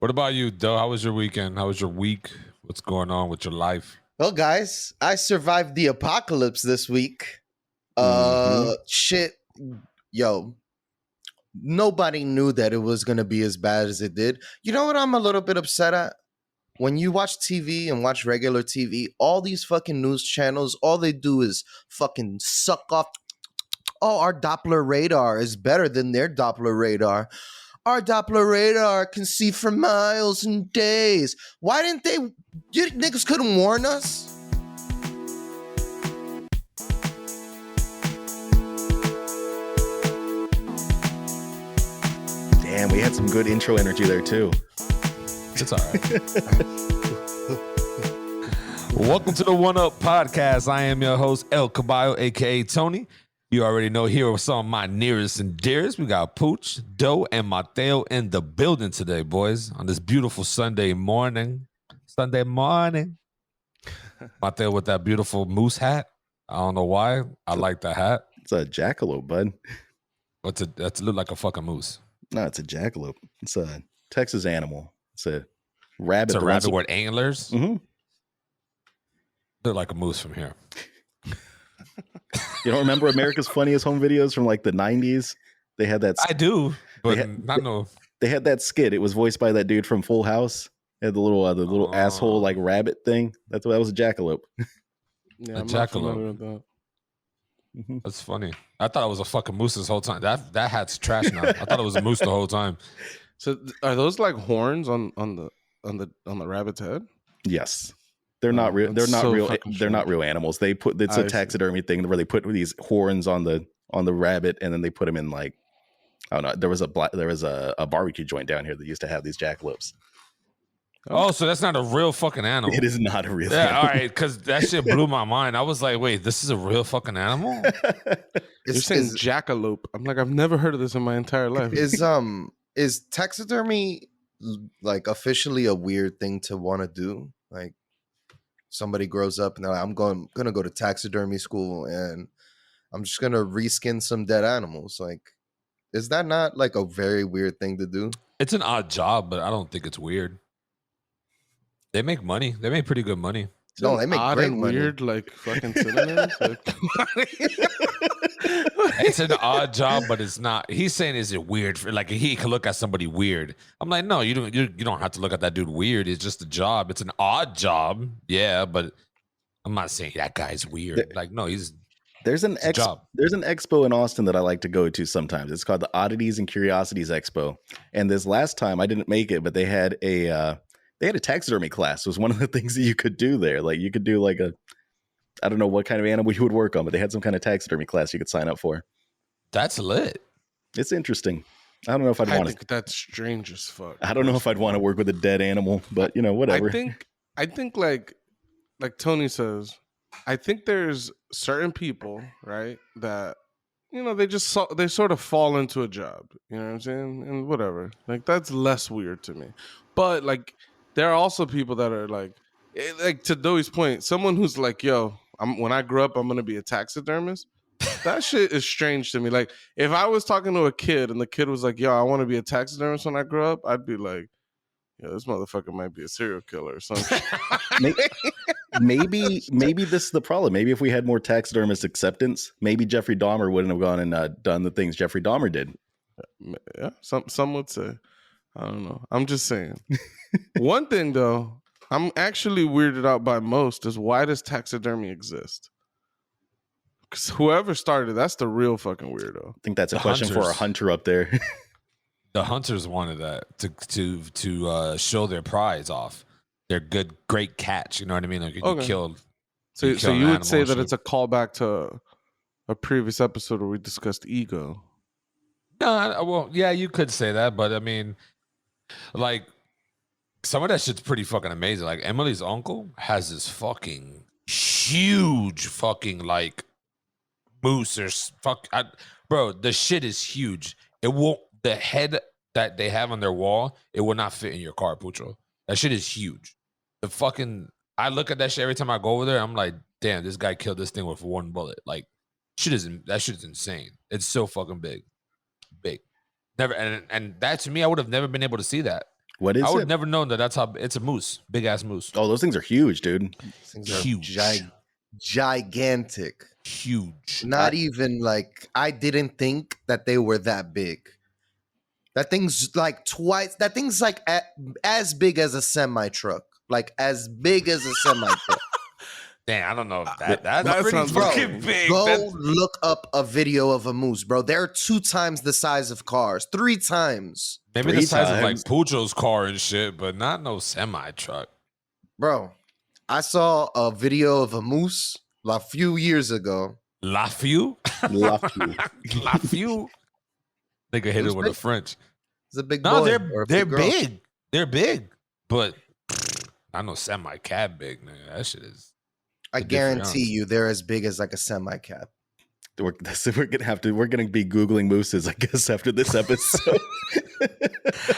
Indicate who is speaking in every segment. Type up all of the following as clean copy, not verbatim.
Speaker 1: What about you, Doe? How was your weekend? How was your week? What's going on with your life?
Speaker 2: Well, guys, I survived the apocalypse this week. Shit, yo, nobody knew that it was going to be as bad as it did. You know what I'm a little bit upset at? When you watch TV and watch regular TV, all these fucking news channels, all they do is fucking suck off. Oh, our Doppler radar is better than their Doppler radar. Our Doppler radar can see for miles and days. Why didn't they? You niggas couldn't warn us?
Speaker 3: Damn, we had some good intro energy there too.
Speaker 1: It's all right. Welcome to the One Up Podcast. I am your host, El Caballo, a.k.a. Tony. You already know here are some of my nearest and dearest. We got Pooch, Doe, and Mateo in the building today, boys, on this beautiful Sunday morning. Mateo with that beautiful moose hat. I don't know why. I like the hat.
Speaker 3: It's a jackalope, bud.
Speaker 1: That's look like a fucking moose.
Speaker 3: No, it's a jackalope. It's a Texas animal. It's a rabbit.
Speaker 1: It's a rabbit with antlers.
Speaker 3: Mm-hmm.
Speaker 1: Look like a moose from here.
Speaker 3: You don't remember America's Funniest Home Videos from like the 90s? They had that.
Speaker 1: I do, but I know.
Speaker 3: They had that skit. It was voiced by that dude from Full House. It had the little asshole like rabbit thing. That was a jackalope.
Speaker 4: Yeah,
Speaker 1: A jackalope.
Speaker 3: Mm-hmm.
Speaker 1: That's funny. I thought it was a fucking moose this whole time. That hat's trash now. I thought it was a moose the whole time.
Speaker 4: So are those like horns on the rabbit's head?
Speaker 3: Yes. They're not real. They're not real. They're not real animals. They put it's a taxidermy thing where they put these horns on the rabbit, and then they put them in like, I don't know. There was a barbecue joint down here that used to have these jackalopes.
Speaker 1: Oh, so that's not a real fucking animal.
Speaker 3: It is not a real animal.
Speaker 1: All right, because that shit blew my mind. I was like, wait, this is a real fucking animal?
Speaker 4: You're saying jackalope. I'm like, I've never heard of this in my entire life.
Speaker 2: Is taxidermy like officially a weird thing to want to do? Like, somebody grows up and they're like, I'm gonna go to taxidermy school and I'm just gonna reskin some dead animals. Like, is that not like a very weird thing to do?
Speaker 1: It's an odd job, but I don't think it's weird. They make money. They make pretty good money.
Speaker 2: No, they make
Speaker 4: odd
Speaker 2: great
Speaker 4: and
Speaker 2: money.
Speaker 4: weird, like fucking synonyms.
Speaker 1: It's an odd job, but it's not. He's saying, is it weird? Like he can look at somebody weird. I'm like, no, you don't have to look at that dude weird. It's just a job. It's an odd job, yeah, but I'm not saying that guy's weird. Like, no,
Speaker 3: There's an expo in Austin that I like to go to sometimes. It's called the Oddities and Curiosities Expo. And this last time I didn't make it, but they had a taxidermy class. It was one of the things that you could do there. Like you could do like I don't know what kind of animal you would work on, but they had some kind of taxidermy class you could sign up for.
Speaker 1: That's lit.
Speaker 3: It's interesting. I don't know if I'd want to.
Speaker 4: I think that's strange as fuck.
Speaker 3: I don't know if I'd want to work with a dead animal, but whatever.
Speaker 4: I think like Tony says, I think there's certain people, right, that they sort of fall into a job. You know what I'm saying? And whatever. Like that's less weird to me. But like there are also people that are like to Doughy's point, someone who's like, yo, when I grow up, I'm gonna be a taxidermist. That shit is strange to me. Like if I was talking to a kid and the kid was like, yo, I want to be a taxidermist when I grow up, I'd be like, yeah, this motherfucker might be a serial killer or something.
Speaker 3: maybe this is the problem. Maybe if we had more taxidermist acceptance, maybe Jeffrey Dahmer wouldn't have gone and done the things Jeffrey Dahmer did.
Speaker 4: Yeah, some would say. I don't know. I'm just saying. One thing though, I'm actually weirded out by most is why does taxidermy exist? Because whoever started, that's the real fucking weirdo.
Speaker 3: I think that's a question for a hunter up there.
Speaker 1: The hunters wanted that to show their prize off. Their great catch. You know what I mean? Like you killed.
Speaker 4: So you would say that it's a callback to a previous episode where we discussed ego.
Speaker 1: No, well, yeah, you could say that, but I mean, like some of that shit's pretty fucking amazing. Like Emily's uncle has this fucking huge fucking like moose or bro. The shit is huge. It won't. The head that they have on their wall, it will not fit in your car, Pucho. That shit is huge. I look at that shit every time I go over there. I'm like, damn, this guy killed this thing with one bullet. Like, that shit is insane. It's so fucking big. Never, and that to me, I would have never been able to see that.
Speaker 3: What is
Speaker 1: I would
Speaker 3: it?
Speaker 1: have never known that. That's how it's a moose, big ass moose.
Speaker 3: Oh, those things are huge, dude.
Speaker 2: These things are
Speaker 1: Huge.
Speaker 2: gigantic.
Speaker 1: Huge.
Speaker 2: Not even like I didn't think that they were that big. That thing's like twice. That thing's like as big as a semi truck. Like as big as a semi truck.
Speaker 1: Damn, I don't know if that's
Speaker 4: that
Speaker 1: pretty
Speaker 4: sounds
Speaker 1: fucking
Speaker 4: big.
Speaker 1: big.
Speaker 2: Go look up a video of a moose, bro. They're 2 times the size of cars, 3 times.
Speaker 1: Maybe the
Speaker 3: 3
Speaker 1: size of like
Speaker 3: times.
Speaker 1: Pujo's car and shit, but not no semi truck.
Speaker 2: Bro, I saw a video of a moose a few years ago.
Speaker 1: La Few?
Speaker 3: La Few.
Speaker 1: La Few. Nigga hit it with a French.
Speaker 2: It's a big
Speaker 1: No,
Speaker 2: boy. or a
Speaker 1: they're
Speaker 2: big girl.
Speaker 1: big. They're big, but I know semi cab big, nigga. That shit is.
Speaker 2: I
Speaker 1: a different
Speaker 2: guarantee
Speaker 1: ounce.
Speaker 2: you they're as big as like a semi cab.
Speaker 3: We're gonna be googling mooses, I guess, after this episode.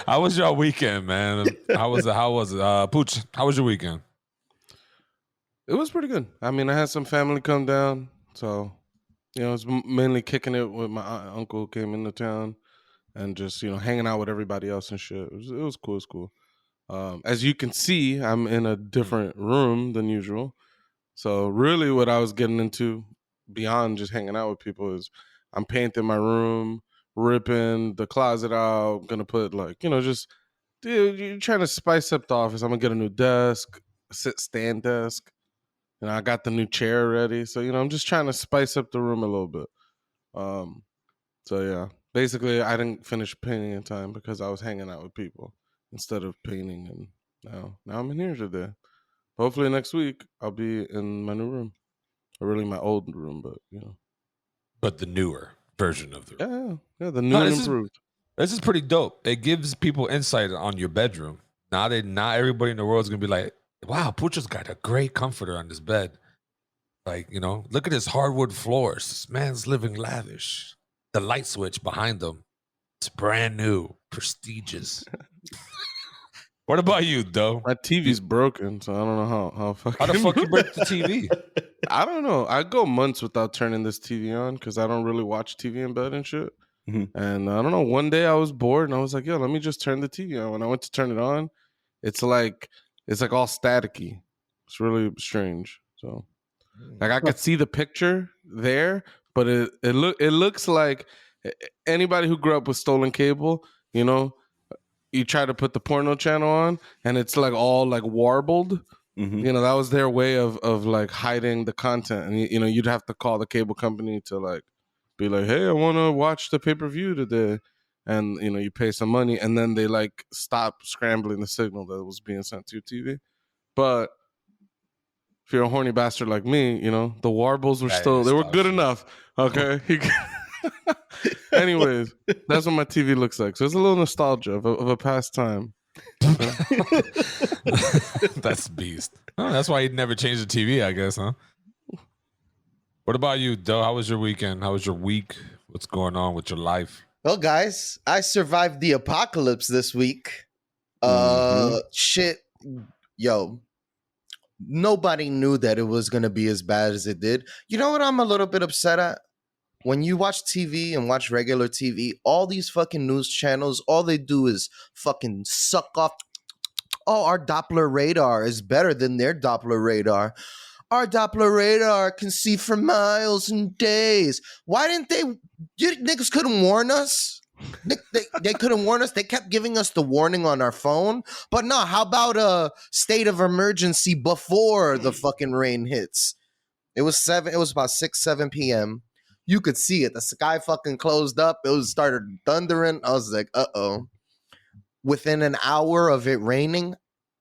Speaker 1: How was your weekend, man? How was it? Pooch, how was your weekend?
Speaker 4: It was pretty good. I mean, I had some family come down, so it was mainly kicking it with my uncle who came into town, and just hanging out with everybody else and shit. It was cool. It was cool. As you can see, I'm in a different room than usual. So really, what I was getting into beyond just hanging out with people is I'm painting my room, ripping the closet out. Gonna put just dude, you're trying to spice up the office. I'm gonna get a new desk, stand desk. I got the new chair ready. So, I'm just trying to spice up the room a little bit. So yeah, basically I didn't finish painting in time because I was hanging out with people instead of painting. And now I'm in here today. Hopefully next week I'll be in my new room, or really my old room, but
Speaker 1: But the newer version of the room.
Speaker 4: Yeah, the new and
Speaker 1: this
Speaker 4: improved.
Speaker 1: This is pretty dope. It gives people insight on your bedroom. Not everybody in the world is gonna be like, wow, Pucho's got a great comforter on his bed. Like, look at his hardwood floors. This man's living lavish. The light switch behind them, it's brand new, prestigious. What about you, though?
Speaker 4: My TV's broken, so I don't know how fucking.
Speaker 1: How the fuck you break the TV?
Speaker 4: I don't know. I go months without turning this TV on because I don't really watch TV in bed and shit.
Speaker 3: Mm-hmm.
Speaker 4: And I don't know. One day I was bored and I was like, "Yo, let me just turn the TV on." When I went to turn it on, it's like all staticky. It's really strange. So, like, I could see the picture there, but it looks like anybody who grew up with stolen cable. You try to put the porno channel on and it's like all like warbled.
Speaker 3: Mm-hmm.
Speaker 4: That was their way of like hiding the content. And you'd have to call the cable company to like be like, "Hey, I want to watch the pay-per-view today." And you pay some money and then they like stop scrambling the signal that was being sent to your TV. But if you're a horny bastard like me, the warbles were they were good enough. Okay. Anyways, that's what my TV looks like. So it's a little nostalgia of a past time.
Speaker 1: That's beast. Oh, that's why he never changed the TV, I guess, huh? What about you, Doe? How was your weekend? How was your week? What's going on with your life?
Speaker 2: Well, guys, I survived the apocalypse this week. Shit, yo, nobody knew that it was gonna be as bad as it did. You know what I'm a little bit upset at? When you watch TV and watch regular TV, all these fucking news channels, all they do is fucking suck off. Oh, our Doppler radar is better than their Doppler radar. Our Doppler radar can see for miles and days. Why didn't they? You niggas couldn't warn us. They couldn't warn us. They kept giving us the warning on our phone. But no, how about a state of emergency before the fucking rain hits? It was about 6, 7 p.m. You could see it. The sky fucking closed up. It started thundering. I was like, uh-oh. Within an hour of it raining,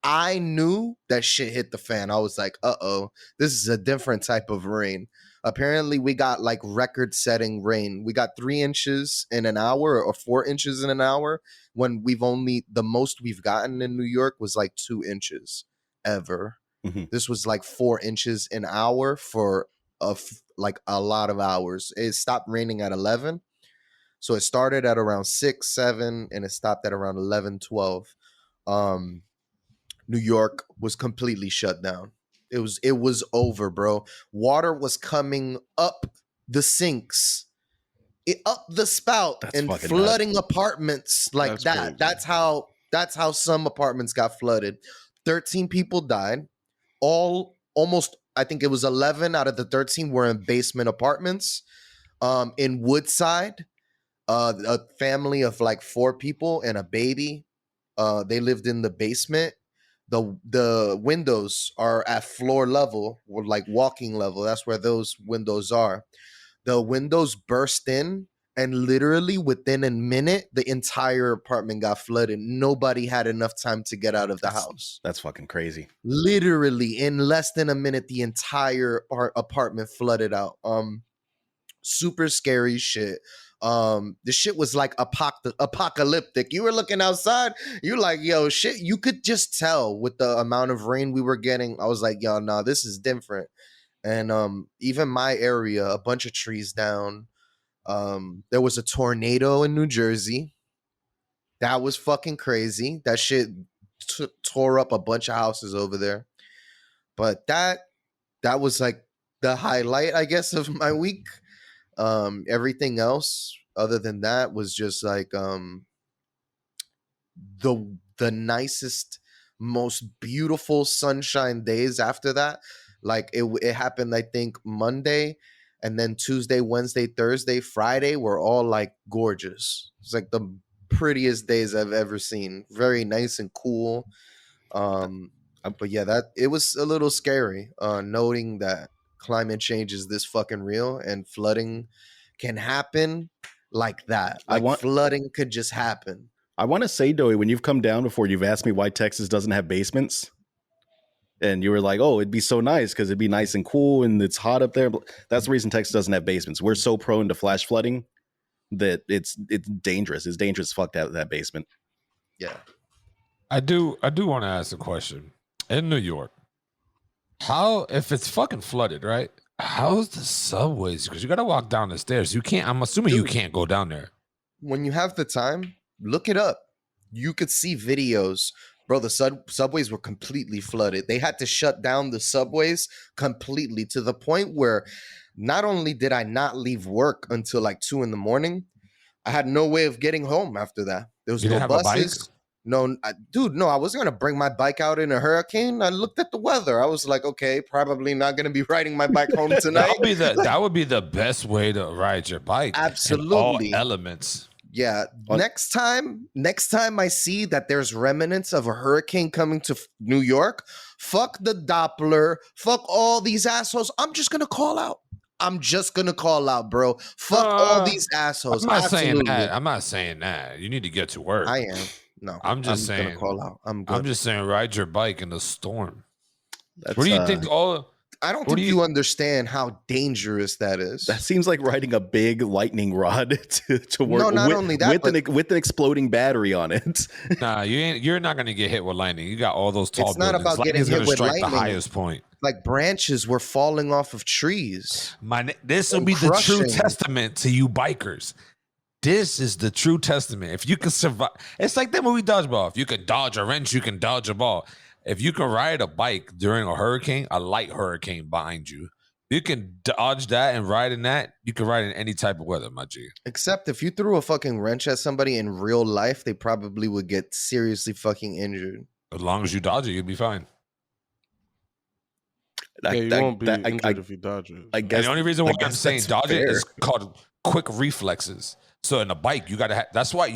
Speaker 2: I knew that shit hit the fan. I was like, uh-oh, this is a different type of rain. Apparently, we got like record-setting rain. We got 3 inches in an hour or 4 inches in an hour when the most we've gotten in New York was like 2 inches ever. Mm-hmm. This was like 4 inches an hour for like a lot of hours. It stopped raining at 11. So it started at around 6, 7, and it stopped at around 11, 12. New York was completely shut down. It was over, bro. Water was coming up the sinks, up the spout, and flooding apartments like that. Crazy. That's how some apartments got flooded. 13 people died. Almost, I think it was 11 out of the 13 were in basement apartments. In Woodside, a family of like 4 people and a baby. They lived in the basement. The windows are at floor level, or like walking level. That's where those windows are. The windows burst in, and literally within a minute, the entire apartment got flooded. Nobody had enough time to get out of the house.
Speaker 3: That's fucking crazy.
Speaker 2: Literally, in less than a minute, the entire apartment flooded out. Super scary shit. The shit was like apocalyptic. You were looking outside, you're like, yo, shit. You could just tell with the amount of rain we were getting. I was like, yo, no, this is different. And even my area, a bunch of trees down. There was a tornado in New Jersey. That was fucking crazy. That shit tore up a bunch of houses over there. But that was like the highlight, I guess, of my week. Everything else other than that was just like the nicest, most beautiful sunshine days after that. Like it happened, I think, Monday, and then Tuesday, Wednesday, Thursday, Friday were all like gorgeous. It's like the prettiest days I've ever seen. Very nice and cool. But yeah, that it was a little scary, noting that climate change is this fucking real and flooding can happen like that. Like flooding could just happen.
Speaker 3: I want to say, Doughy, when you've come down before, you've asked me why Texas doesn't have basements. And you were like, oh, it'd be so nice because it'd be nice and cool and it's hot up there. That's the reason Texas doesn't have basements. We're so prone to flash flooding that it's dangerous. It's dangerous as fuck to have that basement.
Speaker 2: Yeah.
Speaker 1: I do want to ask a question. In New York, how, if it's fucking flooded, right? How's the subways? Because you got to walk down the stairs. You can't, I'm assuming you can't go down there.
Speaker 2: When you have the time, look it up. You could see videos. Bro, the subways were completely flooded. They had to shut down the subways completely to the point where not only did I not leave work until like 2 a.m, I had no way of getting home after that. There was no buses. No, dude, no, I wasn't going to bring my bike out in a hurricane. I looked at the weather. I was like, okay, probably not going to be riding my bike home tonight.
Speaker 1: That would be the best way to ride your bike.
Speaker 2: Absolutely.
Speaker 1: In all elements.
Speaker 2: Yeah. Next time I see that there's remnants of a hurricane coming to New York, fuck the Doppler, fuck all these assholes. I'm just going to call out. Bro. Fuck all these assholes.
Speaker 1: I'm not saying that. I'm not saying that. You need to get to work.
Speaker 2: I am. No,
Speaker 1: I'm just saying.
Speaker 2: Gonna call out. I'm good.
Speaker 1: I'm just saying, ride your bike in the storm.
Speaker 3: What
Speaker 1: do you think?
Speaker 2: I don't think you understand how dangerous that is.
Speaker 3: That seems like riding a big lightning rod to work.
Speaker 2: No, not only that,
Speaker 3: with an exploding battery on it.
Speaker 1: Nah, you're not gonna get hit with lightning. You got all those tall buildings.
Speaker 2: It's not about getting hit with lightning.
Speaker 1: The highest point.
Speaker 2: Like branches were falling off of trees.
Speaker 1: This will be the true testament to you bikers. This is the true testament. If you can survive, it's like that movie Dodgeball. If you can dodge a wrench, you can dodge a ball. If you can ride a bike during a hurricane, a light hurricane behind you, you can dodge that and ride in that. You can ride in any type of weather, my G.
Speaker 2: Except if you threw a fucking wrench at somebody in real life, they probably would get seriously fucking injured.
Speaker 1: As long as you dodge it, you'll be fine.
Speaker 4: You won't be injured if you dodge it.
Speaker 3: I guess
Speaker 1: the only reason why I'm saying dodge it is called quick reflexes. So in a bike, you gotta have. That's why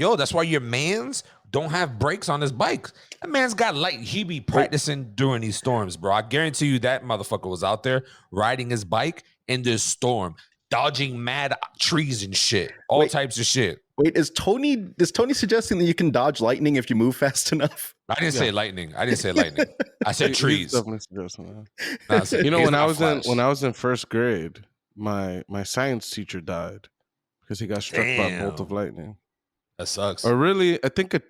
Speaker 1: your mans don't have brakes on his bike. That man's got light. He be practicing during these storms, bro. I guarantee you that motherfucker was out there riding his bike in this storm, dodging mad trees and shit, all types of shit.
Speaker 3: Wait, is Tony suggesting that you can dodge lightning if you move fast enough?
Speaker 1: I didn't say lightning. I said trees.
Speaker 4: You know, when I was in first grade, my science teacher died because he got struck by a bolt of lightning.
Speaker 1: That sucks.
Speaker 4: Or really, I think a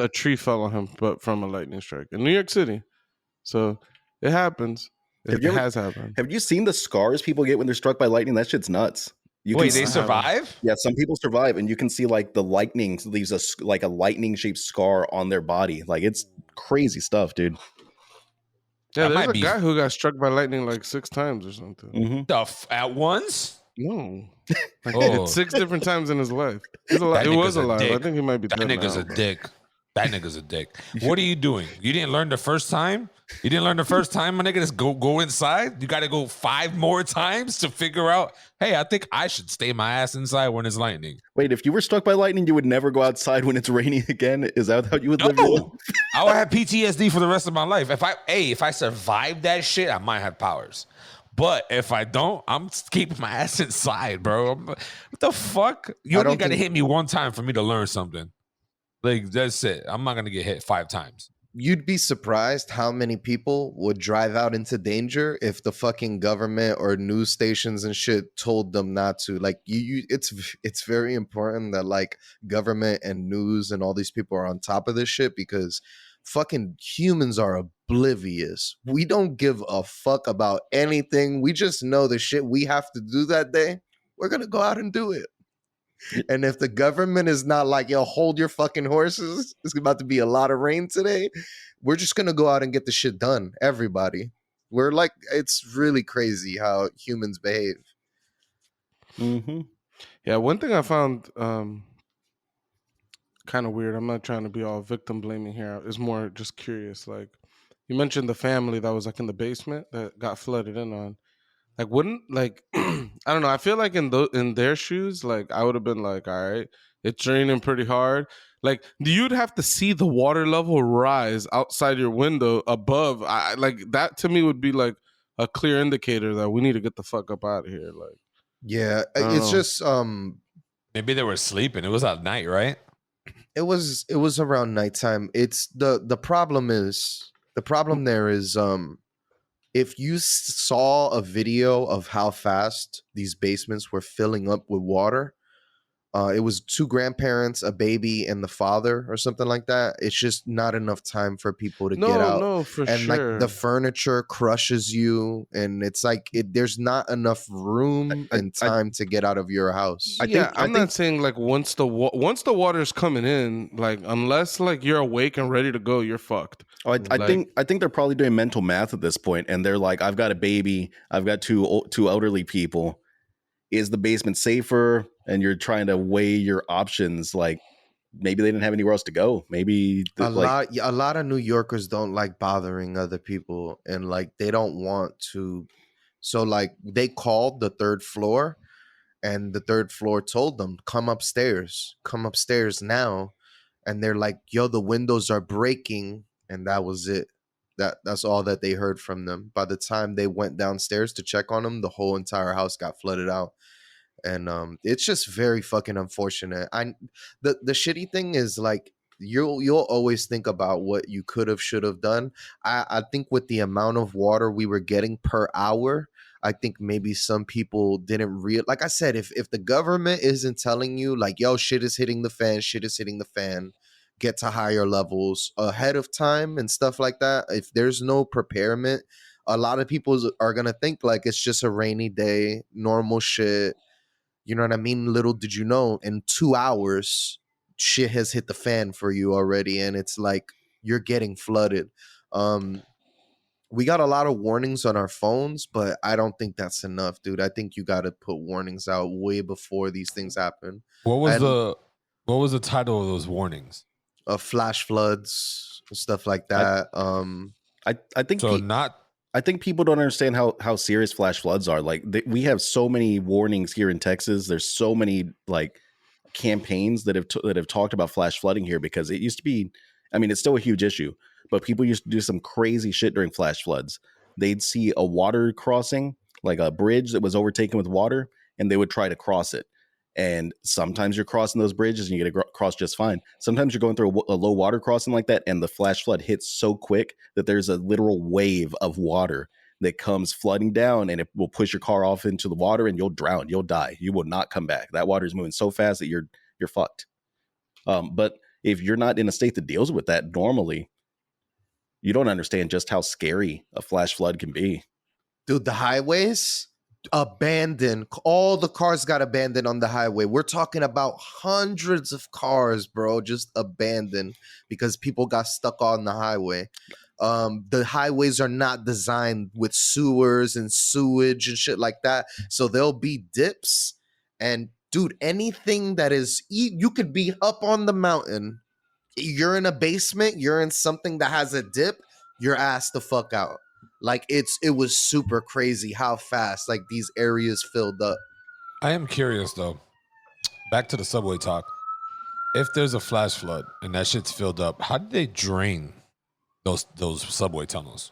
Speaker 4: tree fell on him, but from a lightning strike in New York City. So it happens. It has happened.
Speaker 3: Have you seen the scars people get when they're struck by lightning? That shit's nuts.
Speaker 1: Wait, they survive?
Speaker 3: Yeah, some people survive, and you can see like the lightning leaves a lightning-shaped scar on their body. Like it's crazy stuff, dude.
Speaker 4: Yeah, there's a guy who got struck by lightning like 6 times or something.
Speaker 1: Mm-hmm. At once?
Speaker 4: No, like 6 different times in his life. He was alive. I think he might be dead now.
Speaker 1: That nigga's a dick. That nigga's a dick. What are you doing? You didn't learn the first time? You didn't learn the first time, my nigga? Just go inside? You got to go 5 more times to figure out, hey, I think I should stay my ass inside when it's lightning.
Speaker 3: Wait, if you were struck by lightning, you would never go outside when it's raining again? Is that how you would live your life?
Speaker 1: I would have PTSD for the rest of my life. If I survive that shit, I might have powers. But if I don't, I'm keeping my ass inside, bro. What the fuck? You only got to hit me one time for me to learn something. Like, that's it. I'm not going to get hit 5 times.
Speaker 2: You'd be surprised how many people would drive out into danger if the fucking government or news stations and shit told them not to. Like, it's very important that like government and news and all these people are on top of this shit, because fucking humans are oblivious. We don't give a fuck about anything. We just know the shit we have to do that day. We're going to go out and do it. And if the government is not like, yo, hold your fucking horses, it's about to be a lot of rain today, we're just going to go out and get the shit done. Everybody. We're like, it's really crazy how humans behave.
Speaker 3: Mm-hmm.
Speaker 4: Yeah, one thing I found kind of weird, I'm not trying to be all victim blaming here, is more just curious. Like, you mentioned the family that was like in the basement that got flooded in on. Like, wouldn't, like, I don't know, I feel like in their shoes, like, I would have been like, all right, it's raining pretty hard. Like, you'd have to see the water level rise outside your window above. Like, that to me would be like a clear indicator that we need to get the fuck up out of here. Like,
Speaker 2: yeah, it's just
Speaker 1: maybe they were sleeping. It was at night, right?
Speaker 2: It was around nighttime. It's the problem there is if you saw a video of how fast these basements were filling up with water, it was 2 grandparents, a baby, and the father or something like that. It's just not enough time for people to get out.
Speaker 4: No, for
Speaker 2: and
Speaker 4: sure.
Speaker 2: Like the furniture crushes you, and it's like there's not enough room and time to get out of your house.
Speaker 4: I'm not saying like once the water's coming in, like unless like you're awake and ready to go, you're fucked.
Speaker 3: Oh, I think they're probably doing mental math at this point, and they're like, I've got a baby, I've got two elderly people. Is the basement safer? And you're trying to weigh your options. Like, maybe they didn't have anywhere else to go. Maybe
Speaker 2: a lot of New Yorkers don't like bothering other people, and like they don't want to. So like they called the 3rd floor, and the 3rd floor told them, come upstairs now. And they're like, yo, the windows are breaking. And that was it. That's all that they heard from them. By the time they went downstairs to check on them, the whole entire house got flooded out. And it's just very fucking unfortunate. The shitty thing is like you'll always think about what you could have, should have done. I think with the amount of water we were getting per hour, I think maybe some people didn't like I said, if the government isn't telling you like, yo, shit is hitting the fan, get to higher levels ahead of time and stuff like that. If there's no preparement, a lot of people are going to think like it's just a rainy day, normal shit. You know what I mean? Little did you know, in 2 hours, shit has hit the fan for you already. And it's like, you're getting flooded. We got a lot of warnings on our phones, but I don't think that's enough, dude. I think you got to put warnings out way before these things happen.
Speaker 1: What was the title of those warnings?
Speaker 2: Flash floods, stuff like that.
Speaker 3: I think
Speaker 1: so.
Speaker 3: I think people don't understand how serious flash floods are. Like we have so many warnings here in Texas. There's so many like campaigns that have talked about flash flooding here, because it used to be. I mean, it's still a huge issue, but people used to do some crazy shit during flash floods. They'd see a water crossing, like a bridge that was overtaken with water, and they would try to cross it. And sometimes you're crossing those bridges and you get across just fine. Sometimes you're going through a low water crossing like that, and the flash flood hits so quick that there's a literal wave of water that comes flooding down, and it will push your car off into the water, and you'll drown. You'll die. You will not come back. That water is moving so fast that you're fucked. But if you're not in a state that deals with that normally, you don't understand just how scary a flash flood can be.
Speaker 2: Dude, the highways abandoned. All the cars got abandoned on the highway. We're talking about hundreds of cars, bro, just abandoned because people got stuck on the highway. The highways are not designed with sewers and sewage and shit like that, so there'll be dips. And dude, anything that is, you could be up on the mountain you're in a basement, you're in something that has a dip, you're asked the fuck out. Like it was super crazy how fast like these areas filled up.
Speaker 1: I am curious though. Back to the subway talk. If there's a flash flood and that shit's filled up, how do they drain those subway tunnels?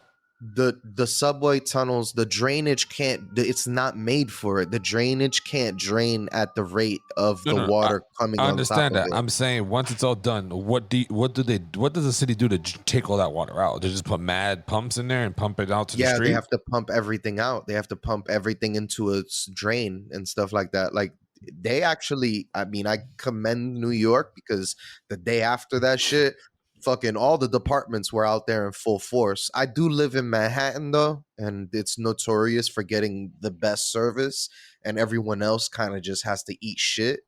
Speaker 2: The subway tunnels, the drainage it's not made for it. The drainage can't drain at the rate of the water coming on top of it. I understand that.
Speaker 1: I'm saying once it's all done, what does the city do to take all that water out? They just put mad pumps in there and pump it out to the street?
Speaker 2: Yeah, they have to pump everything out. They have to pump everything into a drain and stuff like that. Like they actually, I mean, I commend New York because the day after that shit, fucking all the departments were out there in full force. I do live in Manhattan though, and it's notorious for getting the best service, and everyone else kind of just has to eat shit.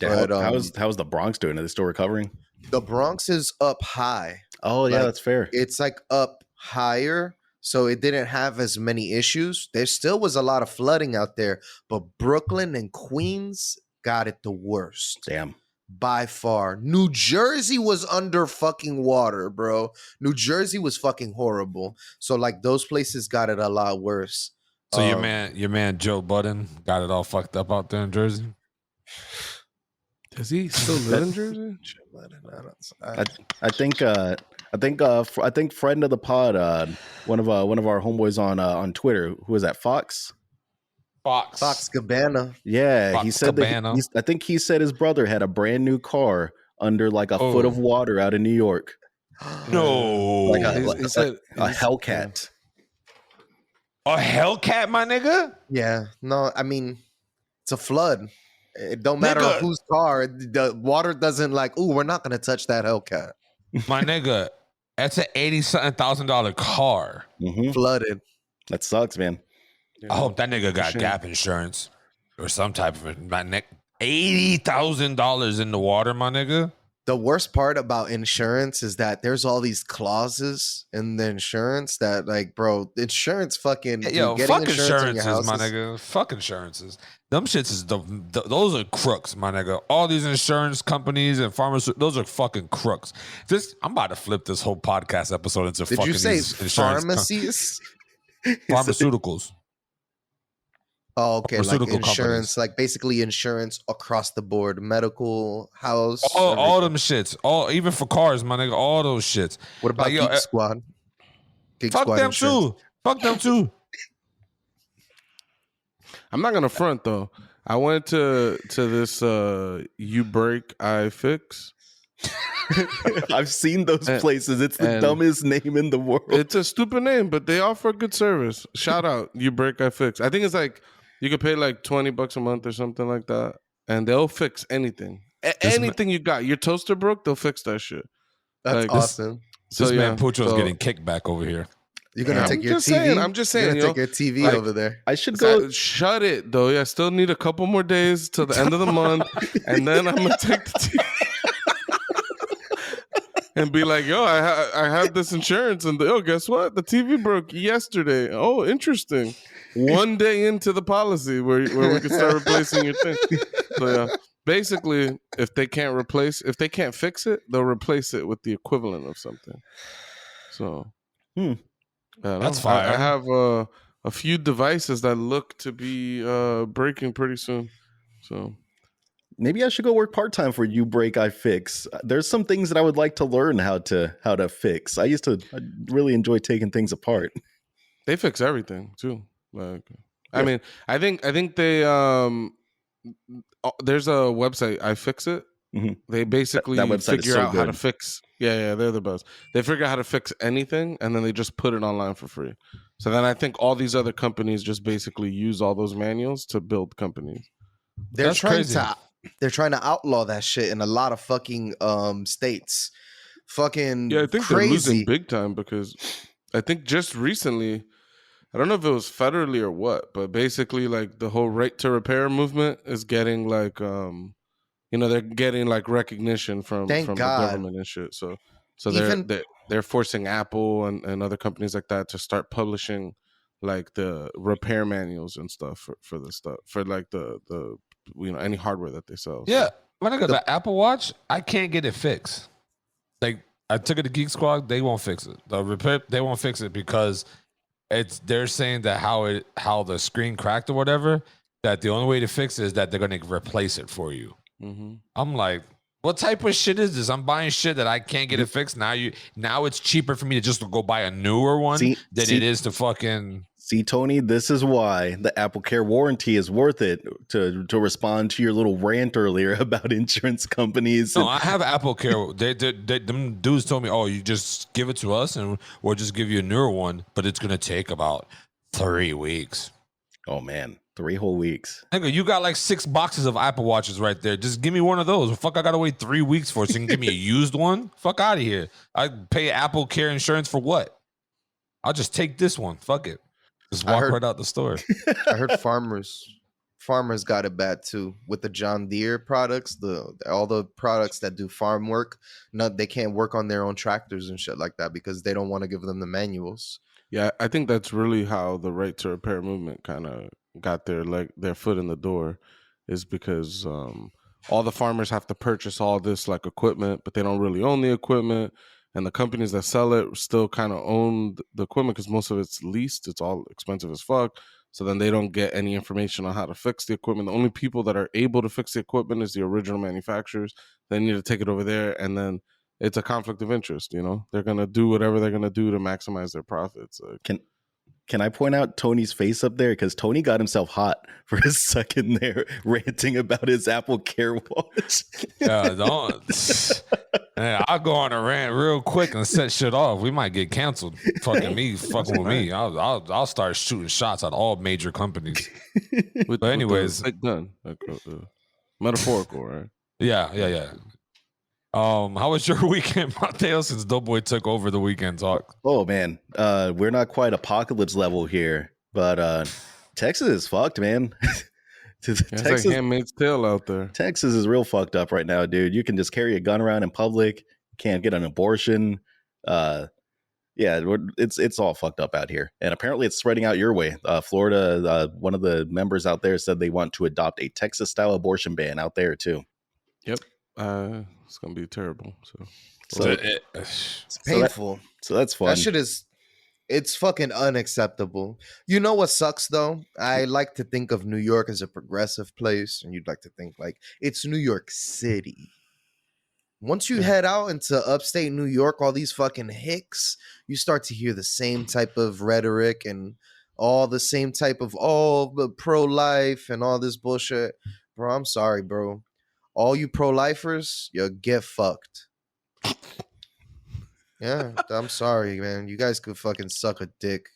Speaker 3: Yeah, but how's the Bronx doing? Are they still recovering?
Speaker 2: The Bronx is up high.
Speaker 3: Oh yeah, that's fair.
Speaker 2: It's like up higher, so it didn't have as many issues. There still was a lot of flooding out there, but Brooklyn and Queens got it the worst.
Speaker 3: Damn.
Speaker 2: By far. New Jersey was under fucking water, bro. New Jersey was fucking horrible. So like those places got it a lot worse.
Speaker 1: So your man Joe Budden got it all fucked up out there in Jersey?
Speaker 4: Does he still live in Jersey?
Speaker 3: I think friend of the pod, one of our homeboys on Twitter, who is that, Fox
Speaker 2: Cabana.
Speaker 3: Yeah,
Speaker 1: Fox
Speaker 3: he said
Speaker 1: Cabana.
Speaker 3: I think he said his brother had a brand new car under like a foot of water out in New York.
Speaker 1: No,
Speaker 3: like a Hellcat.
Speaker 1: A Hellcat, my nigga.
Speaker 2: Yeah, no, I mean it's a flood. It don't matter whose car. The water doesn't like. Ooh, we're not gonna touch that Hellcat.
Speaker 1: My nigga, that's an $80,000 car.
Speaker 3: Mm-hmm.
Speaker 2: Flooded.
Speaker 3: That sucks, man.
Speaker 1: I hope that nigga got gap insurance or some type of my neck. $80,000 in the water, my nigga.
Speaker 2: The worst part about insurance is that there's all these clauses in the insurance that, like, bro, insurance fucking
Speaker 1: fuck insurances, my nigga. Fuck insurances. Them shits is those are crooks, my nigga. All these insurance companies and pharmaceuticals, those are fucking crooks. I'm about to flip this whole podcast episode into
Speaker 2: Did
Speaker 1: fucking
Speaker 2: you say
Speaker 1: insurance
Speaker 2: pharmacies?
Speaker 1: Pharmaceuticals.
Speaker 2: Oh, okay, like insurance, companies. Like basically insurance across the board, medical, house,
Speaker 1: all them shits, even for cars, my nigga, all those shits.
Speaker 2: What about Geek Squad?
Speaker 1: Fuck them too. Fuck them too.
Speaker 4: I'm not gonna front though. I went to this You Break I Fix.
Speaker 3: I've seen those places. It's the dumbest name in the world.
Speaker 4: It's a stupid name, but they offer good service. Shout out You Break I Fix. I think it's like you could pay like $20 a month or something like that, and they'll fix anything. Anything you got. Your toaster broke, they'll fix that shit.
Speaker 2: That's like, awesome.
Speaker 1: This man Pucho's getting kickback over here.
Speaker 2: You're gonna take your TV.
Speaker 4: I'm just saying.
Speaker 2: You're gonna take your TV over there.
Speaker 3: I should go.
Speaker 4: Shut it though. Yeah, I still need a couple more days till the end of the month, and then I'm gonna take the TV. And be like, yo, I have this insurance, and guess what? The TV broke yesterday. Oh, interesting. One day into the policy where we can start replacing your thing. So yeah, basically, if they can't fix it, they'll replace it with the equivalent of something. So,
Speaker 1: that's fine.
Speaker 4: I have a few devices that look to be breaking pretty soon. So.
Speaker 3: Maybe I should go work part-time for You Break I Fix. There's some things that I would like to learn how to fix. I really enjoy taking things apart.
Speaker 4: They fix everything too. Like, yeah. I mean, I think they there's a website, iFixit.
Speaker 3: Mm-hmm.
Speaker 4: They basically
Speaker 3: that
Speaker 4: figure out how to fix. Yeah, they're the best. They figure out how to fix anything, and then they just put it online for free. So then I think all these other companies just basically use all those manuals to build companies.
Speaker 2: They're trying to outlaw that shit in a lot of fucking states. Fucking
Speaker 4: I think
Speaker 2: crazy.
Speaker 4: They're losing big time because I think just recently, I don't know if it was federally or what, but basically like the whole right to repair movement is getting like they're getting like recognition from the government and shit. So they're forcing Apple and other companies like that to start publishing like the repair manuals and stuff for the stuff for like the any hardware that they sell.
Speaker 1: Yeah, when I got the Apple Watch, I can't get it fixed. Like I took it to Geek Squad, they won't fix it. They won't fix it because they're saying that how the screen cracked or whatever, that the only way to fix it is that they're gonna replace it for you.
Speaker 4: Mm-hmm.
Speaker 1: I'm like, what type of shit is this? I'm buying shit that I can't get it fixed. Now it's cheaper for me to just go buy a newer one than it is to fucking.
Speaker 3: See, Tony, this is why the Apple Care warranty is worth it. To respond to your little rant earlier about insurance companies.
Speaker 1: No, I have Apple Care. Them dudes told me, oh, you just give it to us and we'll just give you a newer one, but it's gonna take about 3 weeks.
Speaker 3: Oh man, 3 whole weeks.
Speaker 1: Nigga, you got like 6 boxes of Apple Watches right there. Just give me one of those. Fuck, I gotta wait 3 weeks for it. So you can give me a used one? Fuck out of here. I pay Apple Care insurance for what? I'll just take this one. Fuck it. Just walk right out the store.
Speaker 2: I heard farmers got it bad too with the John Deere products. All the products that do farm work, they can't work on their own tractors and shit like that because they don't want to give them the manuals.
Speaker 4: Yeah, I think that's really how the right to repair movement kind of got their foot in the door, is because all the farmers have to purchase all this like equipment, but they don't really own the equipment, and the companies that sell it still kind of own the equipment because most of it's leased. It's all expensive as fuck. So then they don't get any information on how to fix the equipment. The only people that are able to fix the equipment is the original manufacturers. They need to take it over there, and then it's a conflict of interest. You know, they're gonna do whatever they're gonna do to maximize their profits.
Speaker 3: Can I point out Tony's face up there? Because Tony got himself hot for a second there, ranting about his Apple Care watch.
Speaker 1: Yeah, don't. Man, I'll go on a rant real quick and set shit off. We might get canceled. Fucking with me. I'll start shooting shots at all major companies. But anyways,
Speaker 4: with the gun, metaphorical, right?
Speaker 1: Yeah. How was your weekend, Mateo, since Doughboy took over the weekend talk?
Speaker 3: Oh man, we're not quite apocalypse level here, but Texas is fucked, man.
Speaker 4: It's like Handmaid's Tale out there.
Speaker 3: Texas is real fucked up right now, dude. You can just carry a gun around in public, can't get an abortion. Yeah, it's all fucked up out here, and apparently it's spreading out your way. Florida, one of the members out there said they want to adopt a Texas-style abortion ban out there too.
Speaker 4: Yep. It's gonna be terrible.
Speaker 2: So it's painful.
Speaker 3: So that's fun.
Speaker 2: That shit it's fucking unacceptable. You know what sucks though? I like to think of New York as a progressive place, and you'd like to think like it's New York City. Once you head out into upstate New York, all these fucking hicks, you start to hear the same type of rhetoric and all the same type of pro-life and all this bullshit. Bro, I'm sorry, bro. All you pro-lifers, you get fucked. Yeah, I'm sorry, man. You guys could fucking suck a dick.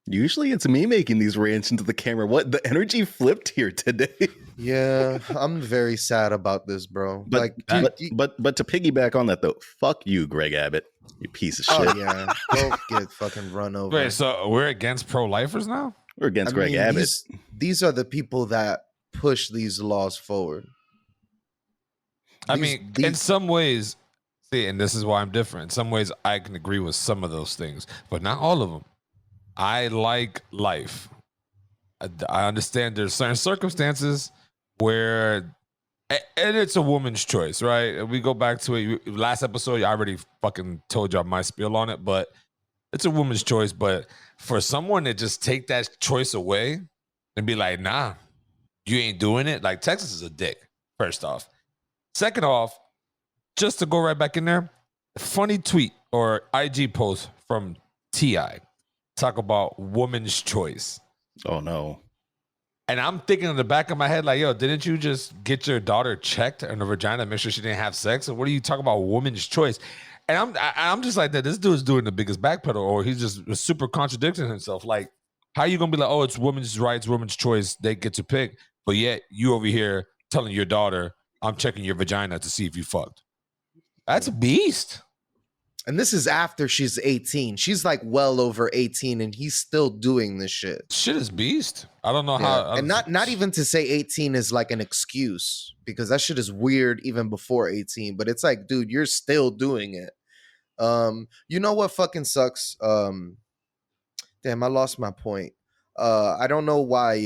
Speaker 3: Usually it's me making these rants into the camera. What? The energy flipped here today.
Speaker 2: Yeah, I'm very sad about this, bro.
Speaker 3: But to piggyback on that though, fuck you, Greg Abbott. You piece of shit.
Speaker 2: Oh yeah, go get fucking run over.
Speaker 1: Wait, so we're against pro-lifers now?
Speaker 3: We're against Greg Abbott.
Speaker 2: These are the people that push these laws forward.
Speaker 1: In some ways, and this is why I'm different. In some ways, I can agree with some of those things, but not all of them. I like life. I understand there's certain circumstances where, and it's a woman's choice, right? We go back to it. Last episode, I already fucking told y'all my spiel on it, but it's a woman's choice. But for someone to just take that choice away and be like, nah, you ain't doing it. Like, Texas is a dick, first off. Second off, just to go right back in there, funny tweet or IG post from T.I. talk about woman's choice.
Speaker 3: Oh, no.
Speaker 1: And I'm thinking in the back of my head, like, yo, didn't you just get your daughter checked in the vagina, make sure she didn't have sex? And what are you talking about, woman's choice? And I'm just like that. This dude's doing the biggest backpedal, or he's just super contradicting himself. Like, how are you gonna be like, oh, it's women's rights, women's choice, they get to pick, but yet you over here telling your daughter, I'm checking your vagina to see if you fucked. That's a beast.
Speaker 2: And this is after she's 18. She's like well over 18 and he's still doing this shit.
Speaker 1: Shit is beast. I don't know how.
Speaker 2: And not even to say 18 is like an excuse, because that shit is weird even before 18. But it's like, dude, you're still doing it. You know what fucking sucks? Damn, I lost my point. I don't know why.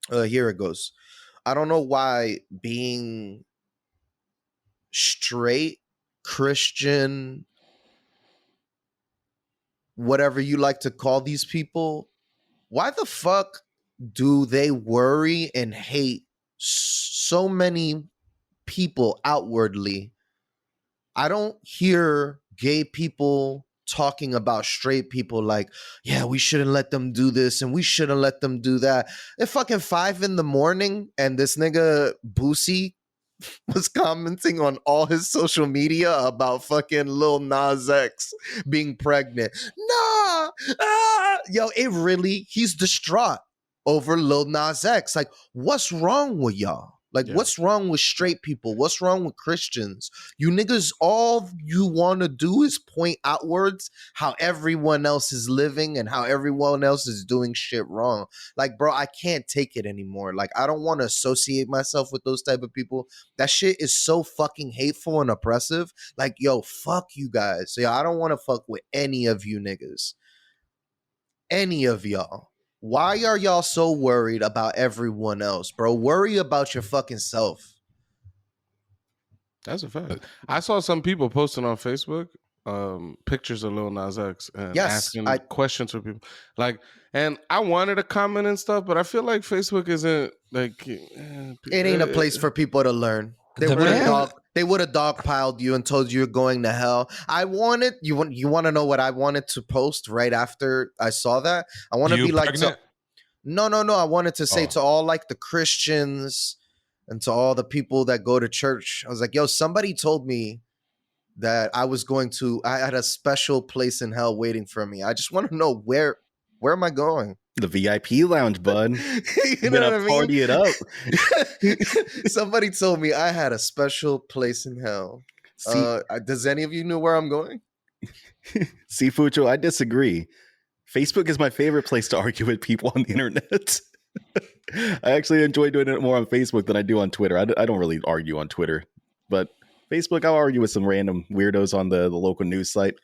Speaker 2: Here it goes. I don't know why being straight Christian, whatever you like to call these people, why the fuck do they worry and hate so many people outwardly? I don't hear gay people talking about straight people like, yeah, we shouldn't let them do this and we shouldn't let them do that. It's fucking 5 a.m. and this nigga Boosie was commenting on all his social media about fucking Lil Nas X being pregnant. Nah, yo, he's distraught over Lil Nas X. Like, what's wrong with y'all? Like, what's wrong with straight people? What's wrong with Christians? You niggas, all you want to do is point outwards how everyone else is living and how everyone else is doing shit wrong. Like, bro, I can't take it anymore. Like, I don't want to associate myself with those type of people. That shit is so fucking hateful and oppressive. Like, yo, fuck you guys. So, I don't want to fuck with any of you niggas. Any of y'all. Why are y'all so worried about everyone else, bro? Worry about your fucking self.
Speaker 4: That's a fact. I saw some people posting on Facebook pictures of Lil Nas X and asking questions for people. Like, and I wanted to comment and stuff, but I feel like Facebook isn't like
Speaker 2: it ain't a place for people to learn. They would have dogpiled you and told you you're going to hell. You want to know what I wanted to post right after I saw that? I want to be like, no. I wanted to say to all like the Christians and to all the people that go to church. I was like, yo, somebody told me that I had a special place in hell waiting for me. I just want to know where am I going?
Speaker 3: The VIP lounge, bud.
Speaker 2: You know what I mean?
Speaker 3: Party it up.
Speaker 2: Somebody told me I had a special place in hell. Does any of you know where I'm going?
Speaker 3: See, Fucho, I disagree. Facebook is my favorite place to argue with people on the internet. I actually enjoy doing it more on Facebook than I do on Twitter. I don't really argue on Twitter, but Facebook, I'll argue with some random weirdos on the local news site.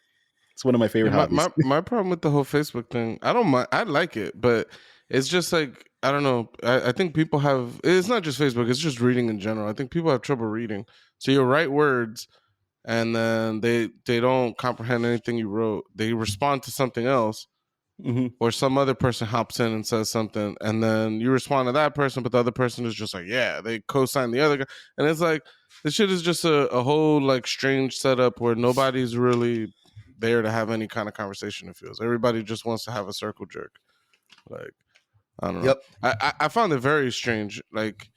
Speaker 3: It's one of my favorite hobbies.
Speaker 4: My problem with the whole Facebook thing, I don't mind. I like it, but it's just like, I don't know. I think people have, it's not just Facebook, it's just reading in general. I think people have trouble reading. So you write words and then they don't comprehend anything you wrote. They respond to something else. Mm-hmm. Or some other person hops in and says something, and then you respond to that person, but the other person is just like, yeah, they co-sign the other guy. And it's like, this shit is just a whole like strange setup where nobody's really there to have any kind of conversation, it feels. Everybody just wants to have a circle jerk. Like, I don't know. Yep. I found it very strange. Like,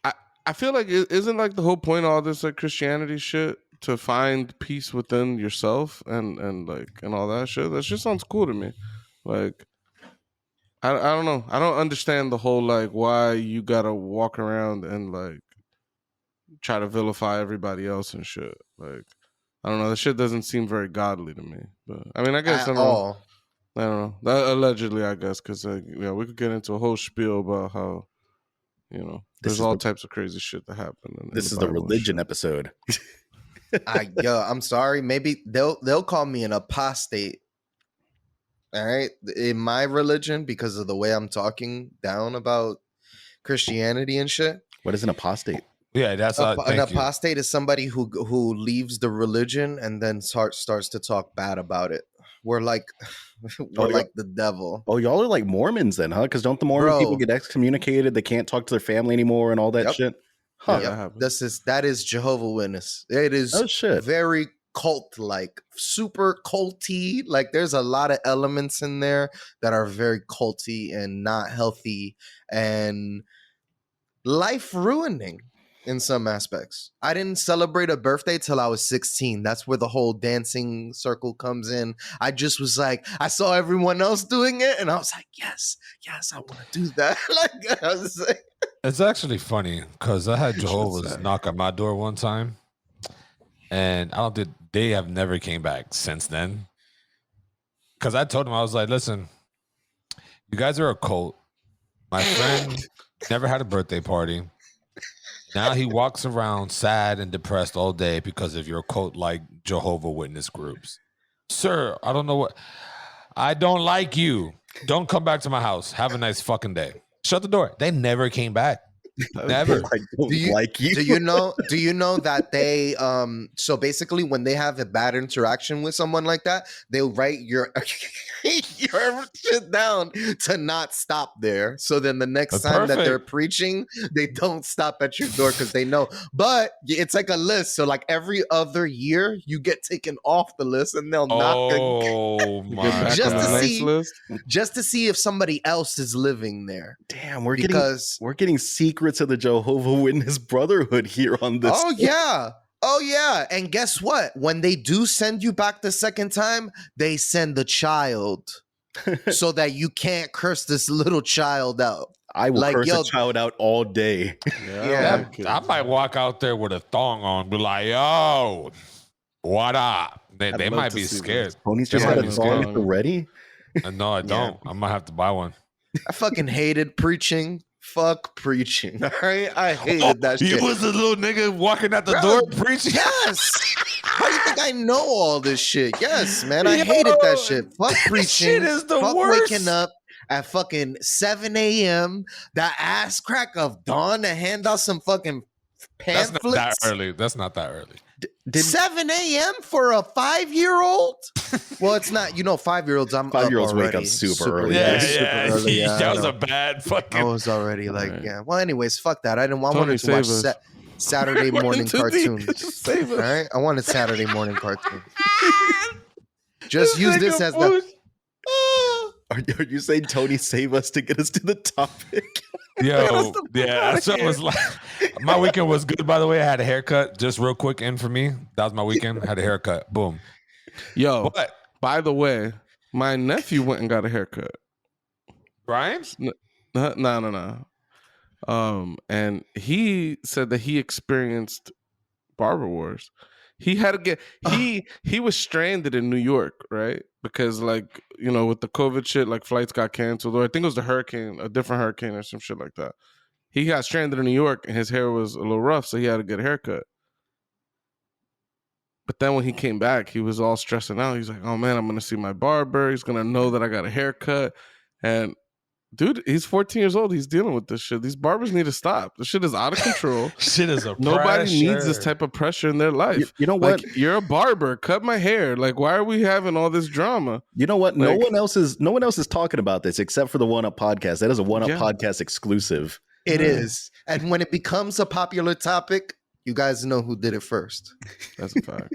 Speaker 4: I feel like it isn't like the whole point of all this like Christianity shit to find peace within yourself and all that shit. That shit sounds cool to me. Like, I don't know. I don't understand the whole like why you gotta walk around and like try to vilify everybody else and shit. Like, I don't know. That shit doesn't seem very godly to me. But I mean, I guess I don't know. That, allegedly, I guess, because we could get into a whole spiel about how there's all types of crazy shit that happen.
Speaker 3: This is the religion episode.
Speaker 2: I'm sorry. Maybe they'll call me an apostate. All right, in my religion, because of the way I'm talking down about Christianity and shit.
Speaker 3: What is an apostate?
Speaker 1: Yeah, that's
Speaker 2: an apostate is somebody who leaves the religion and then starts to talk bad about it. We're like the devil.
Speaker 3: Oh, y'all are like Mormons then, huh? Because don't the Mormon people get excommunicated? They can't talk to their family anymore and all that shit.
Speaker 2: Huh. Yep. That is Jehovah's Witness. It is very cult-like, super culty. Like, there's a lot of elements in there that are very culty and not healthy and life-ruining in some aspects. I didn't celebrate a birthday till I was 16. That's where the whole dancing circle comes in. I just was like, I saw everyone else doing it, and I was like, yes, I want to do that. Like, I was like,
Speaker 1: it's actually funny because I had Jehovah's knock on my door one time, and I don't think they have never came back since then. Because I told them, I was like, listen, you guys are a cult. My friend never had a birthday party. Now he walks around sad and depressed all day because of your cult like Jehovah's Witness groups. Sir, I don't know what. I don't like you. Don't come back to my house. Have a nice fucking day. Shut the door. They never came back. Never.
Speaker 3: I don't like you.
Speaker 2: Do you know that they so basically when they have a bad interaction with someone like that, they'll write your shit down to not stop there. So then the next
Speaker 1: That's
Speaker 2: time that they're
Speaker 1: perfect.
Speaker 2: preaching, they don't stop at your door because they know. But it's like a list. So like every other year you get taken off the list and they'll knock
Speaker 1: Oh
Speaker 4: Get
Speaker 1: my
Speaker 4: back
Speaker 2: Just
Speaker 4: on
Speaker 2: to
Speaker 4: the
Speaker 1: God.
Speaker 4: nice
Speaker 2: see-
Speaker 4: list.
Speaker 2: just to see if somebody else is living there.
Speaker 3: Damn,
Speaker 2: Because
Speaker 3: we're getting secrets of the Jehovah Witness Brotherhood here on this.
Speaker 2: oh yeah. And guess what? When they do send you back the second time, they send the child so that you can't curse this little child out.
Speaker 3: I will
Speaker 2: like,
Speaker 3: curse
Speaker 2: yo-
Speaker 3: a child out all day.
Speaker 2: Yeah.
Speaker 1: I might walk out there with a thong on, be like, "Yo, what up?" They
Speaker 4: I'd love
Speaker 1: might
Speaker 4: to
Speaker 1: be
Speaker 4: see
Speaker 1: scared.
Speaker 3: Tony's just
Speaker 2: Yeah,
Speaker 3: got a
Speaker 4: it's
Speaker 3: song
Speaker 4: gone.
Speaker 3: at the ready.
Speaker 1: No, I don't. I might have to buy one.
Speaker 2: I fucking hated preaching. Fuck preaching. All right. I hated that
Speaker 1: You
Speaker 2: shit.
Speaker 1: was a little nigga walking out the
Speaker 2: Bro,
Speaker 1: door preaching.
Speaker 2: Yes. How you think I know all this shit? Yes, man. I hated that shit. Fuck preaching.
Speaker 1: Shit is the
Speaker 2: Fuck
Speaker 1: worst.
Speaker 2: waking up at fucking 7 a.m. That ass crack of dawn to hand out some fucking
Speaker 1: That's not that
Speaker 2: pamphlets.
Speaker 1: early. That's not that early.
Speaker 2: 7 a.m. for a 5-year-old? Well, it's not. 5-year-olds. I'm
Speaker 3: 5-years
Speaker 2: up
Speaker 3: wake up
Speaker 2: already.
Speaker 3: super early.
Speaker 1: Yeah,
Speaker 2: super
Speaker 1: yeah.
Speaker 2: early, yeah, I
Speaker 1: that was
Speaker 2: know.
Speaker 1: a bad
Speaker 2: I
Speaker 1: fucking.
Speaker 2: was already like,
Speaker 4: Right.
Speaker 2: yeah. Well, anyways, fuck that. I
Speaker 4: Tony,
Speaker 2: wanted to watch
Speaker 4: save us.
Speaker 2: Saturday morning
Speaker 4: Too deep.
Speaker 2: cartoons.
Speaker 4: Save
Speaker 2: All
Speaker 4: us.
Speaker 2: right, I wanted Saturday morning cartoons. Just use this as the.
Speaker 3: Are you saying Tony save us to get us to the topic?
Speaker 1: Yo, yeah, that's what it was like. My weekend was good, by the way. I had a haircut. Just real quick in for me. That was my weekend. Had a haircut. Boom.
Speaker 4: Yo,
Speaker 1: What?
Speaker 4: by the way, my nephew went and got a haircut.
Speaker 1: Brian?
Speaker 4: No. And he said that he experienced barber wars. He had to get he was stranded in New York, right? Because with the COVID shit, like flights got canceled, or I think it was a different hurricane or some shit like that. He got stranded in New York and his hair was a little rough, so he had to get a haircut. But then when he came back, he was all stressing out. He's like, "Oh man, I'm gonna see my barber. He's gonna know that I got a haircut." And dude, he's 14 years old. He's dealing with this shit. These barbers need to stop. This shit is out of control.
Speaker 1: Shit is a
Speaker 4: Nobody needs this
Speaker 1: pressure.
Speaker 4: type of pressure in their life.
Speaker 3: You know what?
Speaker 4: Like, you're a barber. Cut my hair. Like, why are we having all this drama?
Speaker 3: You know what? No
Speaker 4: Like-
Speaker 3: one else is talking about this except for the One Up podcast. That is a One Up
Speaker 4: Yeah.
Speaker 3: podcast exclusive.
Speaker 2: It is, and when it becomes a popular topic, you guys know who did it first.
Speaker 4: That's a fact.